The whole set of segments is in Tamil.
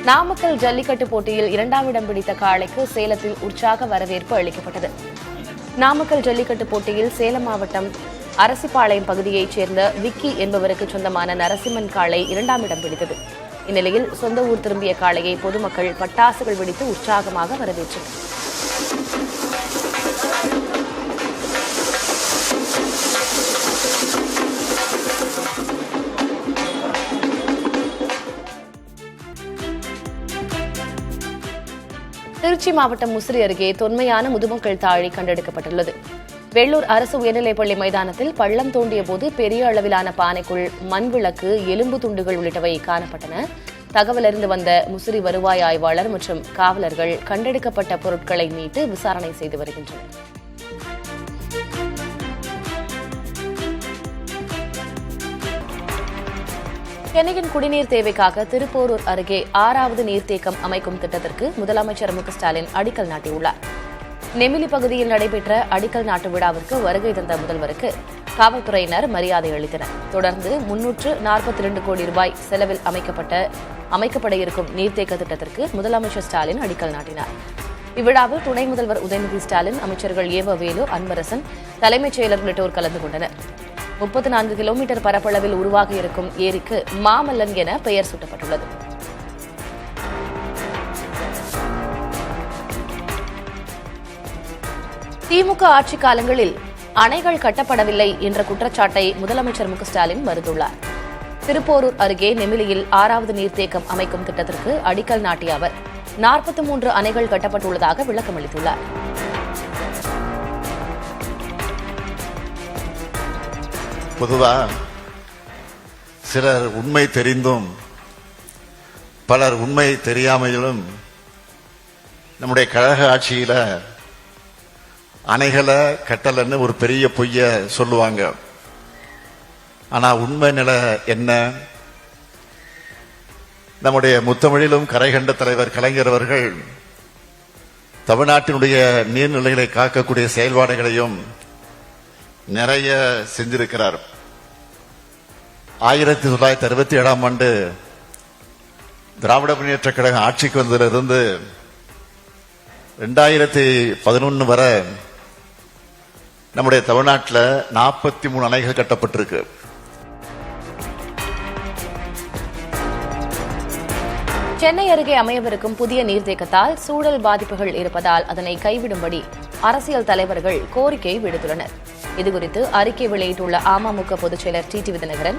நாமக்கல் ஜல்லிக்கட்டு போட்டியில் 2ஆம் இடம் பிடித்த காளைக்கு சேலத்தில் உற்சாக வரவேற்பு அளிக்கப்பட்டது. நாமக்கல் ஜல்லிக்கட்டு போட்டியில் சேலம் மாவட்டம் அரசிபாளையம் பகுதியைச் சேர்ந்த விக்கி என்பவருக்கு சொந்தமான நரசிம்மன் காளை 2ஆம் இடம் பிடித்தது. இந்நிலையில் சொந்த ஊர் திரும்பிய காளையை பொதுமக்கள் பட்டாசுகள் வெடித்து உற்சாகமாக வரவேற்றனர். திருச்சி மாவட்டம் முசிறி அருகே தொன்மையான முதுமக்கள் தாழி கண்டெடுக்கப்பட்டுள்ளது. வெள்ளூர் அரசு உயர்நிலைப்பள்ளி மைதானத்தில் பள்ளம் தோண்டிய போது பெரிய அளவிலான பானைக்குள் மண் விளக்கு, எலும்பு துண்டுகள் உள்ளிட்டவை காணப்பட்டன. தகவல் அறிந்து வந்த முசிறி வருவாய் ஆய்வாளர் மற்றும் காவலர்கள் கண்டெடுக்கப்பட்ட பொருட்களை மீட்டு விசாரணை செய்து வருகின்றனர். சென்னையின் குடிநீர் தேவைக்காக திருப்போரூர் அருகே 6வது நீர்த்தேக்கம் அமைக்கும் திட்டத்திற்கு முதலமைச்சர் மு.க.ஸ்டாலின் அடிக்கல் நாட்டியுள்ளார். நெமிலி பகுதியில் நடைபெற்ற அடிக்கல் நாட்டு விழாவிற்கு வருகை தந்த முதல்வருக்கு காவல்துறையினர் மரியாதை அளித்தனர். தொடர்ந்து 342 கோடி ரூபாய் செலவில் அமைக்கப்பட இருக்கும் நீர்த்தேக்க திட்டத்திற்கு முதலமைச்சர் ஸ்டாலின் அடிக்கல் நாட்டினார். இவ்விழாவில் துணை முதல்வர் உதயநிதி ஸ்டாலின், அமைச்சர்கள் ஏவ வேலு, அன்பரசன், தலைமைச் செயலர் உள்ளிட்டோர் கலந்து கொண்டனர். 34 கிலோமீட்டர் பரப்பளவில் உருவாகி இருக்கும் ஏரிக்கு மாமல்லன் என பெயர் சூட்டப்பட்டுள்ளது. திமுக ஆட்சிக் காலங்களில் அணைகள் கட்டப்படவில்லை என்ற குற்றச்சாட்டை முதலமைச்சர் மு.க.ஸ்டாலின் மறுத்துள்ளார். திருப்போரூர் அருகே நெமிலியில் 6வது நீர்த்தேக்கம் அமைக்கும் திட்டத்திற்கு அடிக்கல் நாட்டிய அவர் 43 அணைகள் கட்டப்பட்டுள்ளதாக விளக்கமளித்துள்ளார். பொதுவா சிலர் உண்மை தெரிந்தும் பலர் உண்மை தெரியாமையிலும் நம்முடைய கழக ஆட்சியில அணைகளை கட்டலன்னு ஒரு பெரிய பொய்ய சொல்லுவாங்க. ஆனா உண்மை நிலை என்ன? நம்முடைய முத்தமிழிலும் கரை கண்ட தலைவர் கலைஞர் அவர்கள் தமிழ்நாட்டினுடைய நீர்நிலைகளை காக்கக்கூடிய செயல்பாடுகளையும் நிறைய செஞ்சிருக்கிறார். 1967ஆம் ஆண்டு திராவிட முன்னேற்ற கழகம் ஆட்சிக்கு வந்ததிலிருந்து 2011 வரை நம்முடைய தமிழ்நாட்டில் 43 அணைகள் கட்டப்பட்டிருக்கு. சென்னை அருகே அமையவிருக்கும் புதிய நீர்த்தேக்கத்தால் சூழல் பாதிப்புகள் இருப்பதால் அதனை கைவிடும்படி அரசியல் தலைவர்கள் கோரிக்கை விடுத்துள்ளனர். இதுகுறித்து அறிக்கை வெளியிட்டுள்ள அமமுக பொதுச்செயலர் டிடிவி தினகரன்,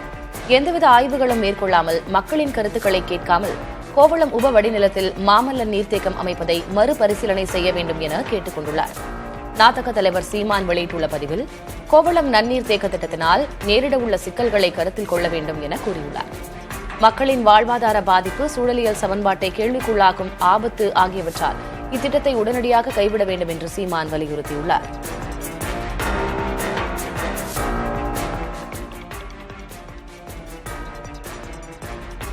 எந்தவித ஆய்வுகளும் மேற்கொள்ளாமல் மக்களின் கருத்துக்களை கேட்காமல் கோவளம் உப வடிநிலத்தில் மாமல்லன் நீர்த்தேக்கம் அமைப்பதை மறுபரிசீலனை செய்ய வேண்டும் என கேட்டுக் கொண்டுள்ளார். நாதக தலைவர் சீமான் வெளியிட்டுள்ள பதிவில், கோவளம் நன்னீர் தேக்க திட்டத்தினால் நேரிட உள்ள சிக்கல்களை கருத்தில் கொள்ள வேண்டும் என கூறியுள்ளார். மக்களின் வாழ்வாதார பாதிப்பு, சூழலியல் சமன்பாட்டை கேள்விக்குள்ளாக்கும் ஆபத்து ஆகியவற்றால் இத்திட்டத்தை உடனடியாக கைவிட வேண்டும் என்று சீமான் வலியுறுத்தியுள்ளார்.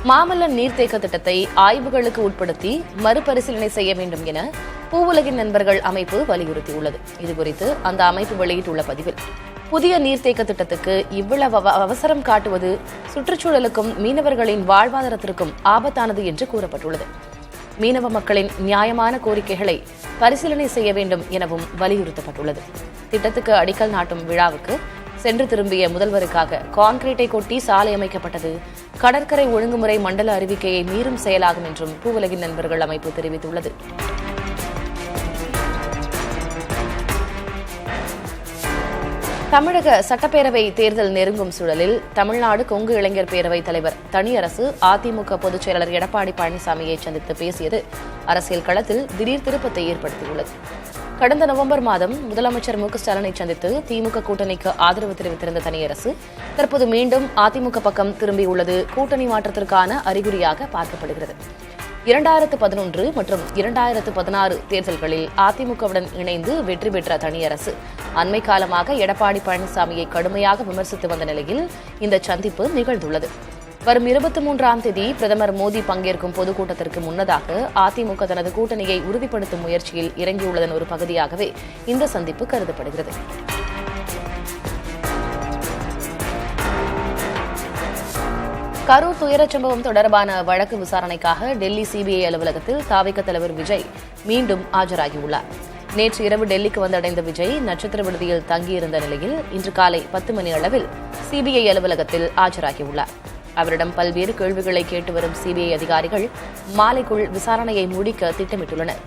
மாமல்லன் நீர்த்தேக்க திட்டத்தை ஆய்வுகளுக்கு உட்படுத்தி மறுபரிசீலனை செய்ய வேண்டும் என பூவுலகின் நண்பர்கள் அமைப்பு வலியுறுத்தியுள்ளது. இதுகுறித்து அந்த அமைப்பு வெளியிட்டுள்ள பதிவில், புதிய நீர்த்தேக்க திட்டத்துக்கு இவ்வளவு அவசரம் காட்டுவது சுற்றுச்சூழலுக்கும் மீனவர்களின் வாழ்வாதாரத்திற்கும் ஆபத்தானது என்று கூறப்பட்டுள்ளது. மீனவ மக்களின் நியாயமான கோரிக்கைகளை பரிசீலனை செய்ய வேண்டும் எனவும் வலியுறுத்தப்பட்டுள்ளது. திட்டத்துக்கு அடிக்கல் நாட்டும் விழாவுக்கு சென்று திரும்பிய முதல்வருக்காக கான்கிரீட்டை கொட்டி சாலை அமைக்கப்பட்டது கடற்கரை ஒழுங்குமுறை மண்டல அறிவிக்கையை மீறும் செயலாகும் என்றும் பூவுலகின் நண்பர்கள் அமைப்பு தெரிவித்துள்ளது. தமிழக சட்டப்பேரவை தேர்தல் நெருங்கும் சூழலில் தமிழ்நாடு கொங்கு இளைஞர் பேரவைத் தலைவர் தனியரசு அதிமுக பொதுச் செயலாளர் எடப்பாடி பழனிசாமியை சந்தித்து பேசியது அரசியல் களத்தில் திடீர் திருப்பத்தை ஏற்படுத்தியுள்ளது. கடந்த நவம்பர் மாதம் முதலமைச்சர் மு.க.ஸ்டாலினை சந்தித்து திமுக கூட்டணிக்கு ஆதரவு தெரிவித்திருந்த தனியரசு தற்போது மீண்டும் அதிமுக பக்கம் திரும்பியுள்ளது கூட்டணி மாற்றத்திற்கான அறிகுறியாக பார்க்கப்படுகிறது. 2011 மற்றும் 2016 தேர்தல்களில் அதிமுகவுடன் இணைந்து வெற்றி பெற்ற தனியரசு அண்மை காலமாக எடப்பாடி பழனிசாமியை கடுமையாக விமர்சித்து வந்த நிலையில் இந்த சந்திப்பு நிகழ்ந்துள்ளது. வரும் 23ஆம் தேதி பிரதமர் மோடி பங்கேற்கும் பொதுக்கூட்டத்திற்கு முன்னதாக அதிமுக தனது கூட்டணியை உறுதிப்படுத்தும் முயற்சியில் இறங்கியுள்ளதன் ஒரு பகுதியாகவே இந்த சந்திப்பு கருதப்படுகிறது. கரூர் துயரச் சம்பவம் தொடர்பான வழக்கு விசாரணைக்காக டெல்லி சிபிஐ அலுவலகத்தில் தாவேகா தலைவர் விஜய் மீண்டும் ஆஜராகியுள்ளார். நேற்று இரவு டெல்லிக்கு வந்தடைந்த விஜய் நட்சத்திர விடுதியில் தங்கியிருந்த நிலையில் இன்று காலை 10 மணி அளவில் சிபிஐ அலுவலகத்தில் ஆஜராகியுள்ளார். அவரிடம் பல்வேறு கேள்விகளை கேட்டு வரும் சிபிஐ அதிகாரிகள் மாலைக்குள் விசாரணையை முடிக்க திட்டமிட்டுள்ளனர்.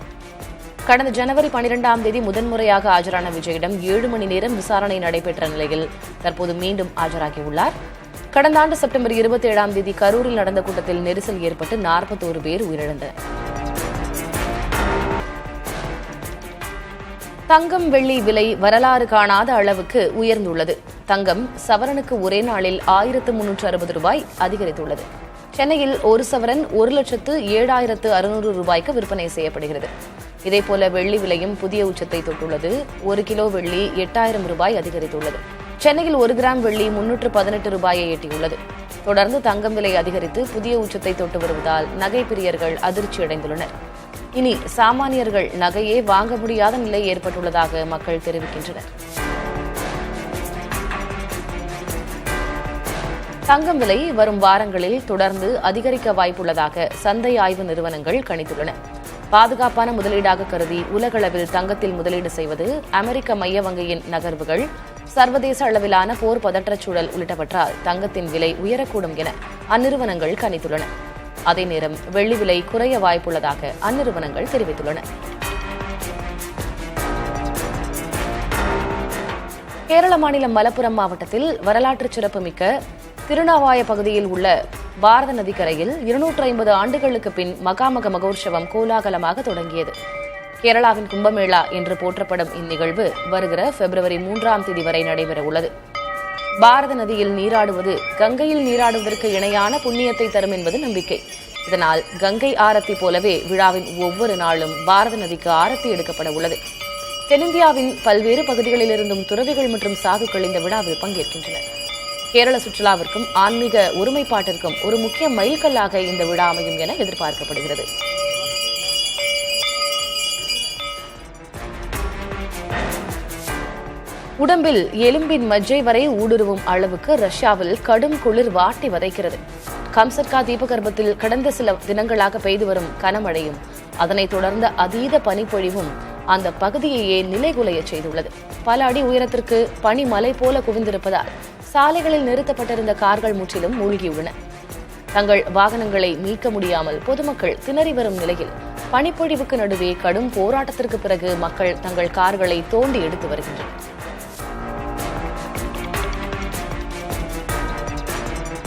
கடந்த ஜனவரி 12ஆம் தேதி முதன்முறையாக ஆஜரான விஜயிடம் 7 மணி நேரம் விசாரணை நடைபெற்ற நிலையில் தற்போது மீண்டும் ஆஜராகியுள்ளார். கடந்த ஆண்டு செப்டம்பர் 27ஆம் தேதி கரூரில் நடந்த கூட்டத்தில் நெரிசல் ஏற்பட்டு 41 பேர் உயிரிழந்தனர். தங்கம் வெள்ளி விலை வரலாறு காணாத அளவுக்கு உயர்ந்துள்ளது. தங்கம் சவரனுக்கு ஒரே நாளில் 1360 ரூபாய் அதிகரித்துள்ளது. சென்னையில் ஒரு சவரன் 1,07,600 ரூபாய்க்கு விற்பனை செய்யப்படுகிறது. இதேபோல வெள்ளி விலையும் புதிய உச்சத்தை தொட்டுள்ளது. 1 கிலோ வெள்ளி 8000 ரூபாய் அதிகரித்துள்ளது. சென்னையில் 1 கிராம் வெள்ளி 318 ரூபாயை எட்டியுள்ளது. தொடர்ந்து தங்கம் விலை அதிகரித்து புதிய உச்சத்தை தொட்டு வருவதால் நகை பிரியர்கள் அதிர்ச்சியடைந்துள்ளனர். இனி சாமானியர்கள் நகையே வாங்க முடியாத நிலை ஏற்பட்டுள்ளதாக மக்கள் தெரிவிக்கின்றனர். தங்கம் விலை வரும் வாரங்களில் தொடர்ந்து அதிகரிக்க வாய்ப்புள்ளதாக சந்தை ஆய்வு நிறுவனங்கள் கணித்துள்ளன. பாதுகாப்பான முதலீடாக கருதி உலகளவில் தங்கத்தில் முதலீடு செய்வது, அமெரிக்க மைய வங்கியின் நகர்வுகள், சர்வதேச அளவிலான போர் பதற்றச் சூழல் உள்ளிட்டவற்றால் தங்கத்தின் விலை உயரக்கூடும் என அந்நிறுவனங்கள் கணித்துள்ளன. அதே நேரம் வெள்ளி விலை குறைய வாய்ப்புள்ளதாக அந்நிறுவனங்கள் தெரிவித்துள்ளன. கேரள மாநிலம் மலப்புரம் மாவட்டத்தில் வரலாற்று சிறப்புமிக்க திருநாவாய பகுதியில் உள்ள பாரத நதிக்கரையில் 250 ஆண்டுகளுக்கு பின் மகாமக மகோற்சவம் கோலாகலமாக தொடங்கியது. கேரளாவின் கும்பமேளா என்று போற்றப்படும் இந்நிகழ்வு வருகிற பிப்ரவரி 3ஆம் தேதி வரை நடைபெறவுள்ளது. பாரத நதியில் நீராடுவது கங்கையில் நீராடுவதற்கு இணையான புண்ணியத்தை தரும் என்பது நம்பிக்கை. இதனால் கங்கை ஆரத்தி போலவே விழாவின் ஒவ்வொரு நாளும் பாரத நதிக்கு ஆரத்தி எடுக்கப்பட உள்ளது. தென்னிந்தியாவின் பல்வேறு பகுதிகளிலிருந்தும் துறவிகள் மற்றும் சாதுக்கள் இந்த விழாவில் பங்கேற்கின்றனர். கேரள சுற்றுலாவிற்கும் ஆன்மீக ஒருமைப்பாட்டிற்கும் ஒரு முக்கிய மைல்கல்லாக இந்த விழா அமையும் என எதிர்பார்க்கப்படுகிறது. உடம்பில் எலும்பின் மஜ்ஜை வரை ஊடுருவும் அளவுக்கு ரஷ்யாவில் கடும் குளிர் வாட்டி வதைக்கிறது. கம்சட்கா தீபகற்பத்தில் கடந்த சில தினங்களாக பெய்து வரும் கனமழையும் அதனைத் தொடர்ந்த அதீத பனிப்பொழிவும் அந்த பகுதியையே நிலைகுலைய செய்துள்ளது. பல அடி உயரத்திற்கு பனி மலை போல குவிந்திருப்பதால் சாலைகளில் நிறுத்தப்பட்டிருந்த கார்கள் முற்றிலும் மூழ்கியுள்ளன. தங்கள் வாகனங்களை மீட்க முடியாமல் பொதுமக்கள் திணறி வரும் நிலையில் பனிப்பொழிவுக்கு நடுவே கடும் போராட்டத்திற்கு பிறகு மக்கள் தங்கள் கார்களை தோண்டி எடுத்து வருகின்றனர்.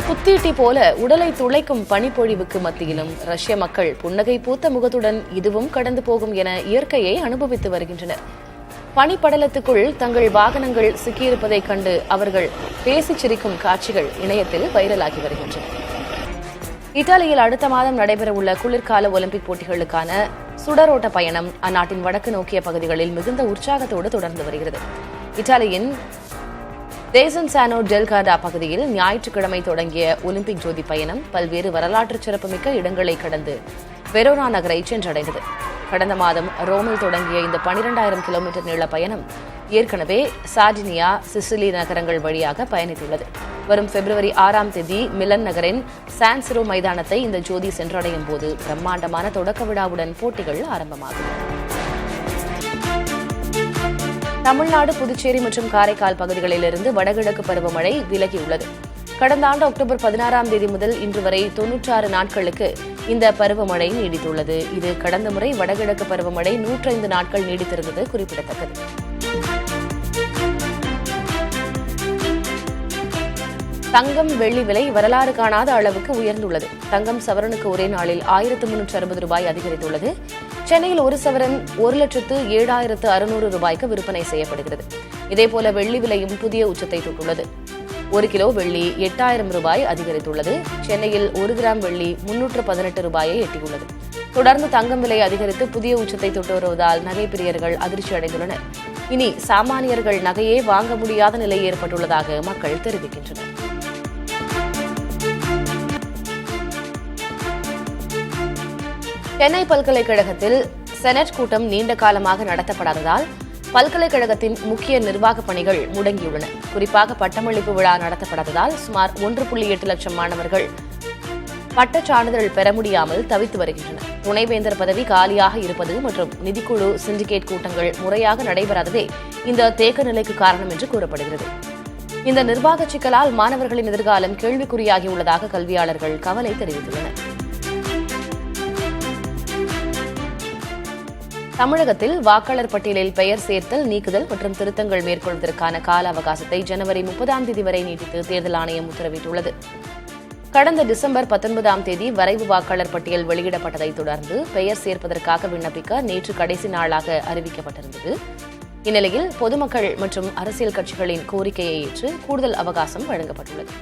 குத்தீட்டி போல உடலை துளைக்கும் பனிப்பொழிவுக்கு மத்தியிலும் ரஷ்ய மக்கள் புன்னகை பூத்த முகத்துடன் இதுவும் கடந்து போகும் என இயற்கையை அனுபவித்து வருகின்றனர். பனிப்படலத்துக்குள் தங்கள் வாகனங்கள் சிக்கியிருப்பதைக் கண்டு அவர்கள் பேசிச் சிரிக்கும் காட்சிகள் இணையத்தில் வைரலாகி வருகின்றன. இத்தாலியில் அடுத்த மாதம் நடைபெறவுள்ள குளிர்கால ஒலிம்பிக் போட்டிகளுக்கான சுடரோட்ட பயணம் அந்நாட்டின் வடக்கு நோக்கிய பகுதிகளில் மிகுந்த உற்சாகத்தோடு தொடர்ந்து வருகிறது. இத்தாலியின் தேசன்சானோ டெல் கார்டா பகுதியில் ஞாயிற்றுக்கிழமை தொடங்கிய ஒலிம்பிக் ஜோதி பயணம் பல்வேறு வரலாற்று சிறப்புமிக்க இடங்களை கடந்து வெரோனா நகரை சென்றடைந்தது. கடந்த மாதம் ரோமில் தொடங்கிய இந்த 12,000 கிலோமீட்டர் நீள பயணம் ஏற்கனவே சார்டினியா, சிசிலி நகரங்கள் வழியாக பயணித்துள்ளது. வரும் பிப்ரவரி 6ஆம் தேதி மிலன் நகரின் சான்சிரோ மைதானத்தை இந்த ஜோதி சென்றடையும் போது பிரம்மாண்டமான தொடக்க விழாவுடன் போட்டிகள் ஆரம்பமாகும். தமிழ்நாடு, புதுச்சேரி மற்றும் காரைக்கால் பகுதிகளிலிருந்து வடகிழக்கு பருவமழை விலகியுள்ளது. கடந்த ஆண்டு அக்டோபர் 16ஆம் தேதி முதல் இன்று வரை 96 நாட்களுக்கு இந்த பருவமழை நீடித்துள்ளது. இது கடந்த முறை வடகிழக்கு பருவமழை 105 நாட்கள் நீடித்திருந்தது குறிப்பிடத்தக்கது. தங்கம் வெள்ளி விலை வரலாறு காணாத அளவுக்கு உயர்ந்துள்ளது. தங்கம் சவரனுக்கு ஒரே நாளில் 1360 ரூபாய் அதிகரித்துள்ளது. சென்னையில் ஒரு சவரன் 1,07,600 ரூபாய்க்கு விற்பனை செய்யப்படுகிறது. இதேபோல வெள்ளி விலையும் புதிய உச்சத்தை தொட்டுள்ளது. 1 கிலோ வெள்ளி 8000 ரூபாய் அதிகரித்துள்ளது. சென்னையில் 1 கிராம் வெள்ளி 318 ரூபாயை எட்டியுள்ளது. தொடர்ந்து தங்கம் விலை அதிகரித்து புதிய உச்சத்தை தொட்டு வருவதால் நகை பிரியர்கள் அதிர்ச்சி அடைந்துள்ளனர். இனி சாமானியர்கள் நகையே வாங்க முடியாத நிலை ஏற்பட்டுள்ளதாக மக்கள் தெரிவிக்கின்றனர். சென்னை பல்கலைக்கழகத்தில் செனட் கூட்டம் நீண்ட காலமாக நடத்தப்படாததால் பல்கலைக்கழகத்தின் முக்கிய நிர்வாக பணிகள் முடங்கியுள்ளன. குறிப்பாக பட்டமளிப்பு விழா நடத்தப்படாததால் சுமார் 1.8 லட்சம் மாணவர்கள் பட்டச் சான்றிதழ் பெற முடியாமல் தவித்து வருகின்றனர். துணைவேந்தர் பதவி காலியாக இருப்பது மற்றும் நிதிக்குழு சிண்டிகேட் கூட்டங்கள் முறையாக நடைபெறாததே இந்த தேக்க நிலைக்கு காரணம் என்று கூறப்படுகிறது. இந்த நிர்வாக சிக்கலால் மாணவர்களின் எதிர்காலம் கேள்விக்குறியாகியுள்ளதாக கல்வியாளர்கள் கவலை தெரிவித்துள்ளனர். தமிழகத்தில் வாக்காளர் பட்டியலில் பெயர் சேர்த்தல், நீக்குதல் மற்றும் திருத்தங்கள் மேற்கொள்வதற்கான கால அவகாசத்தை ஜனவரி 30ஆம் தேதி வரை நீட்டித்து தேர்தல் ஆணையம் உத்தரவிட்டுள்ளது. கடந்த டிசம்பர் 19ஆம் தேதி வரைவு வாக்காளர் பட்டியல் வெளியிடப்பட்டதைத் தொடர்ந்து பெயர் சேர்ப்பதற்காக விண்ணப்பிக்க நேற்று கடைசி நாளாக அறிவிக்கப்பட்டிருந்தது. இந்நிலையில் பொதுமக்கள் மற்றும் அரசியல் கட்சிகளின் கோரிக்கையை ஏற்று கூடுதல் அவகாசம் வழங்கப்பட்டுள்ளது.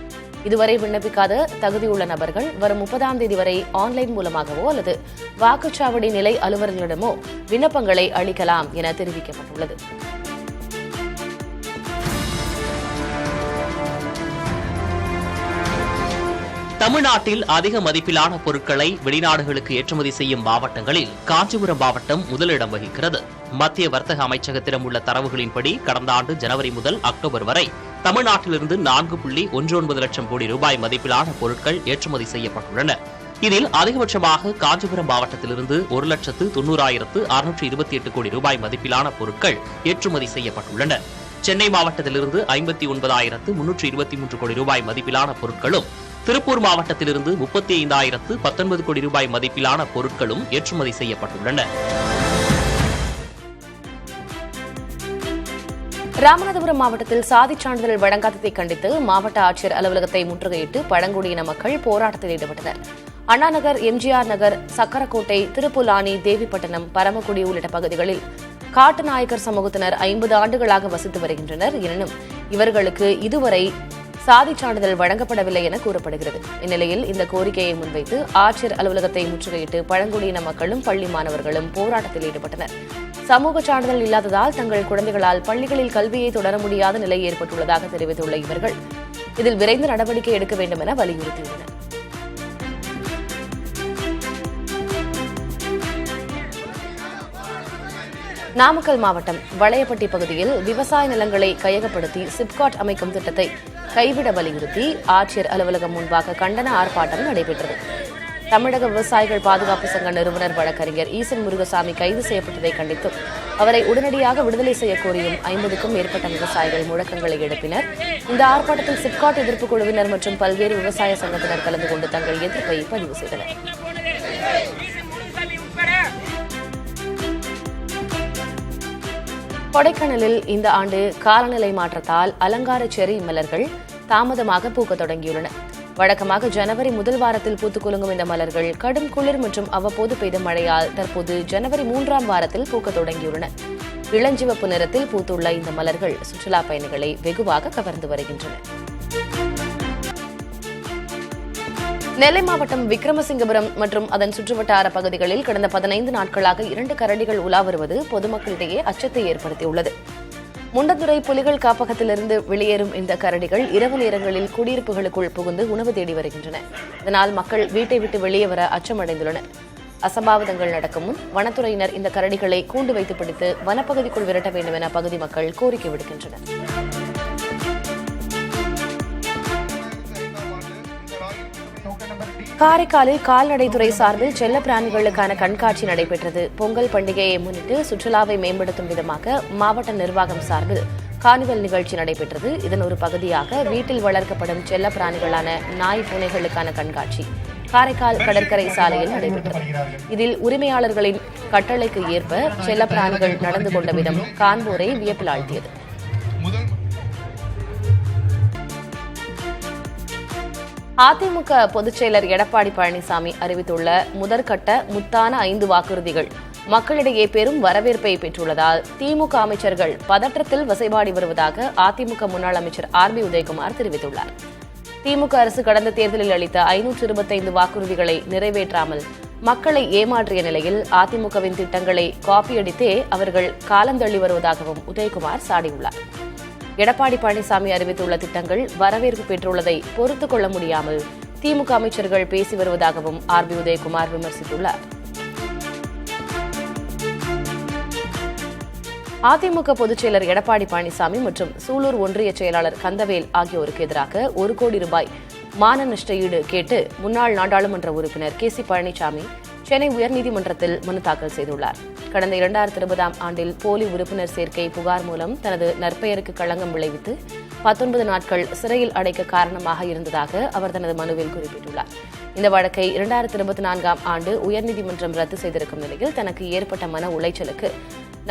இதுவரை விண்ணப்பிக்காத தகுதியுள்ள நபர்கள் வரும் 30ஆம் தேதி வரை ஆன்லைன் மூலமாகவோ அல்லது வாக்குச்சாவடி நிலை அலுவலர்களிடமோ விண்ணப்பங்களை அளிக்கலாம் என தெரிவிக்கப்பட்டுள்ளது. தமிழ்நாட்டில் அதிக மதிப்பிலான பொருட்களை வெளிநாடுகளுக்கு ஏற்றுமதி செய்யும் மாவட்டங்களில் காஞ்சிபுரம் மாவட்டம் முதலிடம் வகிக்கிறது. மத்திய வர்த்தக அமைச்சகத்திடம் உள்ள தரவுகளின்படி கடந்த ஆண்டு ஜனவரி முதல் அக்டோபர் வரை தமிழ்நாட்டிலிருந்து 4.19 லட்சம் கோடி ரூபாய் மதிப்பிலான பொருட்கள் ஏற்றுமதி செய்யப்பட்டுள்ளன. இதில் அதிகபட்சமாக காஞ்சிபுரம் மாவட்டத்திலிருந்து 1,90,628 கோடி ரூபாய் மதிப்பிலான பொருட்கள் ஏற்றுமதி செய்யப்பட்டுள்ளன. சென்னை மாவட்டத்திலிருந்து 59,323 கோடி ரூபாய் மதிப்பிலான பொருட்களும், திருப்பூர் மாவட்டத்திலிருந்து 35,019 கோடி ரூபாய் மதிப்பிலான பொருட்களும் ஏற்றுமதி செய்யப்பட்டுள்ளன. ராமநாதபுரம் மாவட்டத்தில் சாதிச் சான்றிதழ் வழங்காததை கண்டித்து மாவட்ட ஆட்சியர் அலுவலகத்தை முற்றுகையிட்டு பழங்குடியின மக்கள் போராட்டத்தில் ஈடுபட்டனர். அண்ணாநகர், எம்ஜிஆர் நகர், சக்கரக்கோட்டை, திருப்புலானி, தேவிப்பட்டினம், பரமக்குடி உள்ளிட்ட பகுதிகளில் காட்டுநாயக்கர் சமூகத்தினர் 50 ஆண்டுகளாக வசித்து வருகின்றனர். எனினும் இவர்களுக்கு இதுவரை சாதிச் சான்றிதழ் வழங்கப்படவில்லை என கூறப்படுகிறது. இந்நிலையில் இந்த கோரிக்கையை முன்வைத்து ஆட்சியர் அலுவலகத்தை முற்றுகையிட்டு பழங்குடியின மக்களும் பள்ளி மாணவர்களும் போராட்டத்தில் ஈடுபட்டனர். சமூக சான்றிதழ் இல்லாததால் தங்கள் குழந்தைகளால் பள்ளிகளில் கல்வியை தொடர முடியாத நிலை ஏற்பட்டுள்ளதாக தெரிவித்துள்ள இவர்கள் இதில் விரைந்து நடவடிக்கை எடுக்க வேண்டும் என வலியுறுத்தியுள்ளனர். நாமக்கல் மாவட்டம் வளையப்பட்டி பகுதியில் விவசாய நிலங்களை கையகப்படுத்தி சிப்காட் அமைக்கும் திட்டத்தை கைவிட வலியுறுத்தி ஆட்சியர் அலுவலகம் முன்பாக கண்டன ஆர்ப்பாட்டம் நடைபெற்றது. தமிழக விவசாயிகள் பாதுகாப்பு சங்க நிறுவனர் வழக்கறிஞர் ஈசன் முருகசாமி கைது செய்யப்பட்டதை கண்டித்தும் அவரை உடனடியாக விடுதலை செய்ய கோரியும் 50க்கும் மேற்பட்ட விவசாயிகள் முழக்கங்களை எழுப்பினர். இந்த ஆர்ப்பாட்டத்தில் சிப்காட் எதிர்ப்பு குழுவினர் மற்றும் பல்வேறு விவசாய சங்கத்தினர் கலந்து கொண்டு தங்கள் எதிர்ப்பை பதிவு செய்தனர். கொடைக்கானலில் இந்த ஆண்டு காலநிலை மாற்றத்தால் அலங்கார செர்ரி மலர்கள் தாமதமாக பூக்கத் தொடங்கியுள்ளன. வழக்கமாக ஜனவரி முதல் வாரத்தில் பூத்துக் குலுங்கும் இந்த மலர்கள் கடும் குளிர் மற்றும் அவ்வப்போது பெய்த மழையால் தற்போது ஜனவரி 3ஆம் வாரத்தில் பூக்கத் தொடங்கியுள்ளன. இளஞ்சிவப்பு நிறத்தில் பூத்துள்ள இந்த மலர்கள் சுற்றுலா பயணிகளை வெகுவாக கவர்ந்து வருகின்றன. நெல்லை மாவட்டம் விக்ரமசிங்கபுரம் மற்றும் அதன் சுற்றுவட்டார பகுதிகளில் கடந்த 15 நாட்களாக 2 கரடிகள் உலா வருவது பொதுமக்களிடையே அச்சத்தை ஏற்படுத்தியுள்ளது. முண்டந்துறை புலிகள் காப்பகத்திலிருந்து வெளியேறும் இந்த கரடிகள் இரவு நேரங்களில் குடியிருப்புகளுக்குள் புகுந்து உணவு தேடி வருகின்றன. இதனால் மக்கள் வீட்டை விட்டு வெளியே வர அச்சமடைந்துள்ளனர். அசம்பாவிதங்கள் நடக்கும் முன் வனத்துறையினர் இந்த கரடிகளை கூண்டு வைத்து பிடித்து வனப்பகுதிக்குள் விரட்ட வேண்டும் என பகுதி மக்கள் கோரிக்கை விடுக்கின்றனர். காரைக்காலில் கால்நடைத்துறை சார்பில் செல்ல பிராணிகளுக்கான கண்காட்சி நடைபெற்றது. பொங்கல் பண்டிகையை முன்னிட்டு சுற்றுலாவை மேம்படுத்தும் விதமாக மாவட்ட நிர்வாகம் சார்பில் கார்னிவல் நிகழ்ச்சி நடைபெற்றது. இதன் ஒரு பகுதியாக வீட்டில் வளர்க்கப்படும் செல்ல பிராணிகளான நாய், பூனைகளுக்கான கண்காட்சி காரைக்கால் கடற்கரை சாலையில் நடைபெற்றது. இதில் உரிமையாளர்களின் கட்டளைக்கு ஏற்ப செல்ல பிராணிகள் நடந்து கொண்ட விதம் காண்போரை வியப்பில் ஆழ்த்தியது. அதிமுக பொதுச் செயலர் எடப்பாடி பழனிசாமி அறிவித்துள்ள முதற்கட்ட முத்தான 5 வாக்குறுதிகள் மக்களிடையே பெரும் வரவேற்பை பெற்றுள்ளதால் திமுக அமைச்சர்கள் பதற்றத்தில் வசைபாடி வருவதாக அதிமுக முன்னாள் அமைச்சர் RB உதயகுமார் தெரிவித்துள்ளார். திமுக அரசு கடந்த தேர்தலில் அளித்த 525 வாக்குறுதிகளை நிறைவேற்றாமல் மக்களை ஏமாற்றிய நிலையில் அதிமுகவின் திட்டங்களை காப்பியடித்தே அவர்கள் காலந்தள்ளி வருவதாகவும் உதயகுமார் சாடியுள்ளார். எடப்பாடி பழனிசாமி அறிவித்துள்ள திட்டங்கள் வரவேற்பு பெற்றுள்ளதை பொறுத்துக் கொள்ள முடியாமல் திமுக அமைச்சர்கள் பேசி வருவதாகவும் RB உதயகுமார் விமர்சித்துள்ளார். அதிமுக பொதுச் செயலர் எடப்பாடி பழனிசாமி மற்றும் சூலூர் ஒன்றிய செயலாளர் கந்தவேல் ஆகியோருக்கு எதிராக 1 கோடி ரூபாய் மான நஷ்ட ஈடு கேட்டு முன்னாள் நாடாளுமன்ற உறுப்பினர் கே.சி. பழனிசாமி சென்னை உயர்நீதிமன்றத்தில் மனு தாக்கல் செய்துள்ளார். கடந்த 2020ஆம் ஆண்டில் போலி உறுப்பினர் சேர்க்கை புகார் மூலம் தனது நற்பெயருக்கு களங்கம் விளைவித்து 19 நாட்கள் சிறையில் அடைக்க காரணமாக இருந்ததாக அவர் தனது மனுவில் குறிப்பிட்டுள்ளார். இந்த வழக்கை 2024ஆம் ஆண்டு உயர்நீதிமன்றம் ரத்து செய்திருக்கும் நிலையில் தனக்கு ஏற்பட்ட மன உளைச்சலுக்கு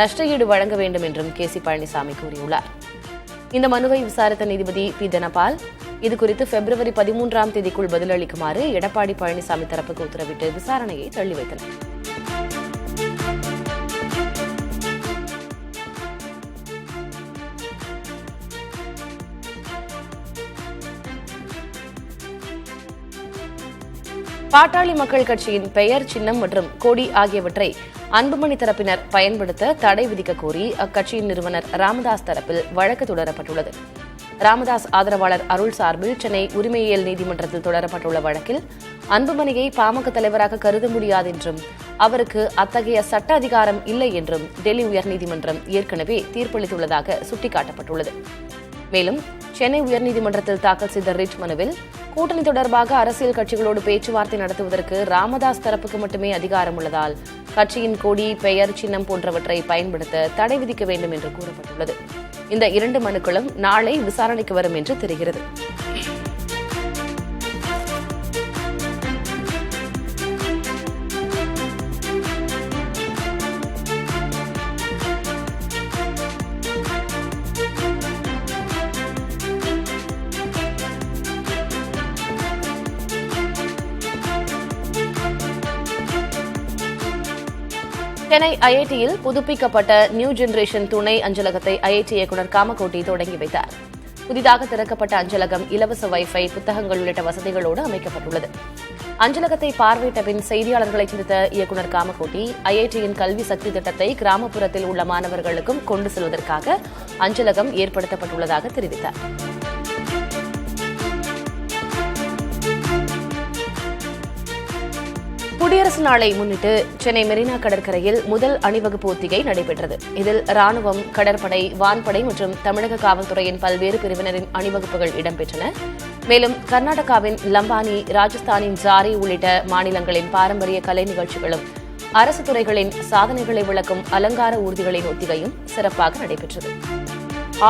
நஷ்ட ஈடு வழங்க வேண்டும் என்றும் கே.சி. பழனிசாமி கூறியுள்ளார். இந்த மனுவை விசாரித்த நீதிபதி பி. தனபால் இதுகுறித்து பிப்ரவரி 13ஆம் தேதிக்குள் பதிலளிக்குமாறு எடப்பாடி பழனிசாமி தரப்புக்கு உத்தரவிட்டு விசாரணையை தள்ளி வைத்தனர். பாட்டாளி மக்கள் கட்சியின் பெயர், சின்னம் மற்றும் கொடி ஆகியவற்றை அன்புமணி தரப்பினர் பயன்படுத்த தடை விதிக்க கோரி அக்கட்சியின் நிறுவனர் ராமதாஸ் தரப்பில் வழக்கு தொடரப்பட்டுள்ளது. ராமதாஸ் ஆதரவாளர் அருள் சார்பில் சென்னை உரிமையியல் நீதிமன்றத்தில் தொடரப்பட்டுள்ள வழக்கில் அன்புமணியை பாமக தலைவராக கருத முடியாது என்றும் அவருக்கு அத்தகைய சட்ட அதிகாரம் இல்லை என்றும் டெல்லி உயர்நீதிமன்றம் ஏற்கனவே தீர்ப்பளித்துள்ளதாக சுட்டிக்காட்டப்பட்டுள்ளது. மேலும் சென்னை உயர்நீதிமன்றத்தில் தாக்கல் செய்த ரிட் மனுவில் கூட்டணி தொடர்பாக அரசியல் கட்சிகளோடு பேச்சுவார்த்தை நடத்துவதற்கு ராமதாஸ் தரப்புக்கு மட்டுமே அதிகாரம் உள்ளதால் கட்சியின் கொடி, பெயர், சின்னம் போன்றவற்றை பயன்படுத்த தடை விதிக்க வேண்டும் என்று கூறப்பட்டுள்ளது. இந்த 2 மனுக்களும் நாளை விசாரணைக்கு வரும் என்று தெரிகிறது. சென்னை ஐஐடியில் புதுப்பிக்கப்பட்ட நியூ ஜெனரேஷன் துணை அஞ்சலகத்தை ஐஐடி இயக்குநர் காமகோட்டி தொடங்கி வைத்தார். புதிதாக திறக்கப்பட்ட அஞ்சலகம் இலவச வைஃபை, புத்தகங்கள் உள்ளிட்ட வசதிகளோடு அமைக்கப்பட்டுள்ளது. அஞ்சலகத்தை பார்வையிட்ட பின் செய்தியாளர்களை சந்தித்த இயக்குநர் காமகோட்டி ஐஐடியின் கல்வி சக்தி திட்டத்தை கிராமப்புறத்தில் உள்ள மாணவர்களுக்கும் கொண்டு செல்வதற்காக அஞ்சலகம் ஏற்படுத்தப்பட்டுள்ளதாக தெரிவித்தார். குடியரசு நாளை முன்னிட்டு சென்னை மெரினா கடற்கரையில் முதல் அணிவகுப்பு ஒத்திகை நடைபெற்றது. இதில் ராணுவம், கடற்படை, வான்படை மற்றும் தமிழக காவல்துறையின் பல்வேறு பிரிவினரின் அணிவகுப்புகள் இடம்பெற்றன. மேலும் கர்நாடகாவின் லம்பானி, ராஜஸ்தானின் ஜாரி உள்ளிட்ட மாநிலங்களின் பாரம்பரிய கலை நிகழ்ச்சிகளும் அரசு துறைகளின் சாதனைகளை விளக்கும் அலங்கார ஊர்திகளின் ஒத்திகையும் சிறப்பாக நடைபெற்றது.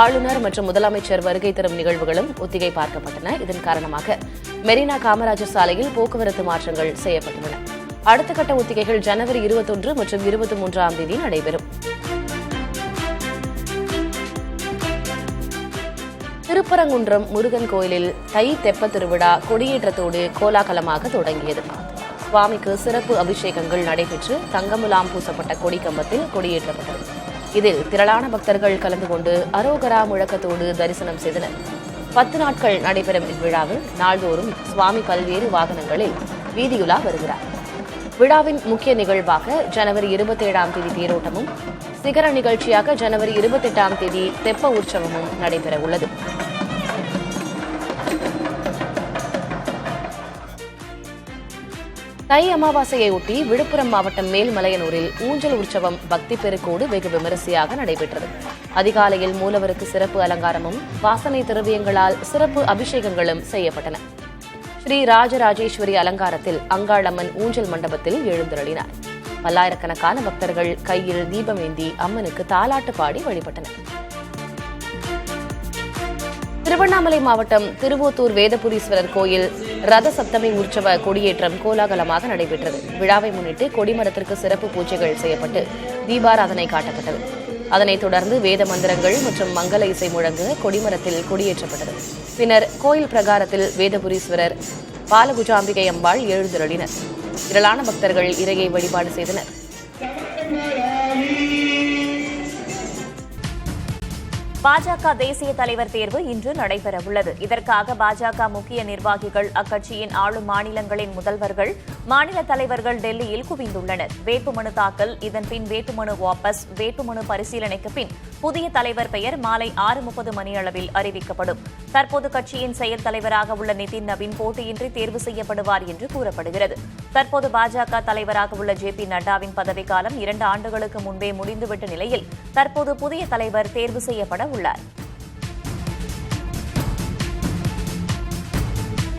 ஆளுநர் மற்றும் முதலமைச்சர் வருகை தரும் நிகழ்வுகளும் ஒத்திகை பார்க்கப்பட்டன. இதன் காரணமாக மெரினா காமராஜர் சாலையில் போக்குவரத்து மாற்றங்கள் செய்யப்பட்டுள்ளன. அடுத்த கட்ட ஒத்திகைகள் ஜனவரி 21 மற்றும் 23ஆம் தேதி நடைபெறும். திருப்பரங்குன்றம் முருகன் கோயிலில் தை தெப்ப திருவிழா கொடியேற்றத்தோடு கோலாகலமாக தொடங்கியது. சுவாமிக்கு சிறப்பு அபிஷேகங்கள் நடைபெற்று தங்கமுலாம் பூசப்பட்ட கொடி கம்பத்தில் கொடியேற்றப்பட்டது. இதில் திரளான பக்தர்கள் கலந்து கொண்டு அரோகரா முழக்கத்தோடு தரிசனம் செய்தனர். 10 நாட்கள் நடைபெறும் இவ்விழாவில் நாள்தோறும் சுவாமி பல்வேறு வாகனங்களில் வீதியுலா வருகிறார். விழாவின் முக்கிய நிகழ்வாக ஜனவரி 27ஆம் தேதி தேரோட்டமும், சிகர நிகழ்ச்சியாக ஜனவரி 28ஆம் தேதி தெப்ப உற்சவமும் நடைபெறவுள்ளது. தை அமாவாசையையொட்டி விழுப்புரம் மாவட்டம் மேல்மலையனூரில் ஊஞ்சல் உற்சவம் பக்தி பெருக்கோடு வெகு விமரிசையாக நடைபெற்றது. அதிகாலையில் மூலவருக்கு சிறப்பு அலங்காரமும் வாசனை திரவியங்களால் சிறப்பு அபிஷேகங்களும் செய்யப்பட்டன. ஸ்ரீ ராஜராஜேஸ்வரி அலங்காரத்தில் அங்காளம்மன் ஊஞ்சல் மண்டபத்தில் எழுந்தருளினார். பல்லாயிரக்கணக்கான பக்தர்கள் கையில் தீபமேந்தி அம்மனுக்கு தாலாட்டு பாடி வழிபட்டனர். திருவண்ணாமலை மாவட்டம் திருவோத்தூர் வேதபுரீஸ்வரர் கோயில் ரத சப்தமி உற்சவ கொடியேற்றம் கோலாகலமாக நடைபெற்றது. விழாவை முன்னிட்டு கொடிமரத்திற்கு சிறப்பு பூஜைகள் செய்யப்பட்டு தீபாராதனை காட்டப்பட்டது. அதனைத் தொடர்ந்து வேத மந்திரங்கள் மற்றும் மங்கள இசை முழங்க கொடிமரத்தில் கொடியேற்றப்பட்டது. பின்னர் கோயில் பிரகாரத்தில் வேதபுரீஸ்வரர், பாலகுஜாம்பிகை அம்பாள் எழுந்தருளினர். திரளான பக்தர்கள் இறையை வழிபாடு செய்தனர். பாஜக தேசிய தலைவர் தேர்வு இன்று நடைபெறவுள்ளது. இதற்காக பாஜக முக்கிய நிர்வாகிகள், அக்கட்சியின் ஆளும் மாநிலங்களின் முதல்வர்கள், மாநில தலைவர்கள் டெல்லியில் குவிந்துள்ளனர். வேட்புமனு தாக்கல், இதன்பின் வேட்புமனு வாபஸ், வேட்புமனு பரிசீலனைக்கு பின் புதிய தலைவர் பெயர் மாலை 6:30 மணியளவில் அறிவிக்கப்படும். தற்போது கட்சியின் செயல் தலைவராக உள்ள நிதின் நவீன் போட்டியின்றி தேர்வு செய்யப்படுவார் என்று கூறப்படுகிறது. தற்போது பாஜக தலைவராக உள்ள ஜே.பி. நட்டாவின் பதவிக்காலம் 2 ஆண்டுகளுக்கு முன்பே முடிந்துவிட்ட நிலையில் தற்போது புதிய தலைவர் தேர்வு செய்யப்பட உள்ளார்.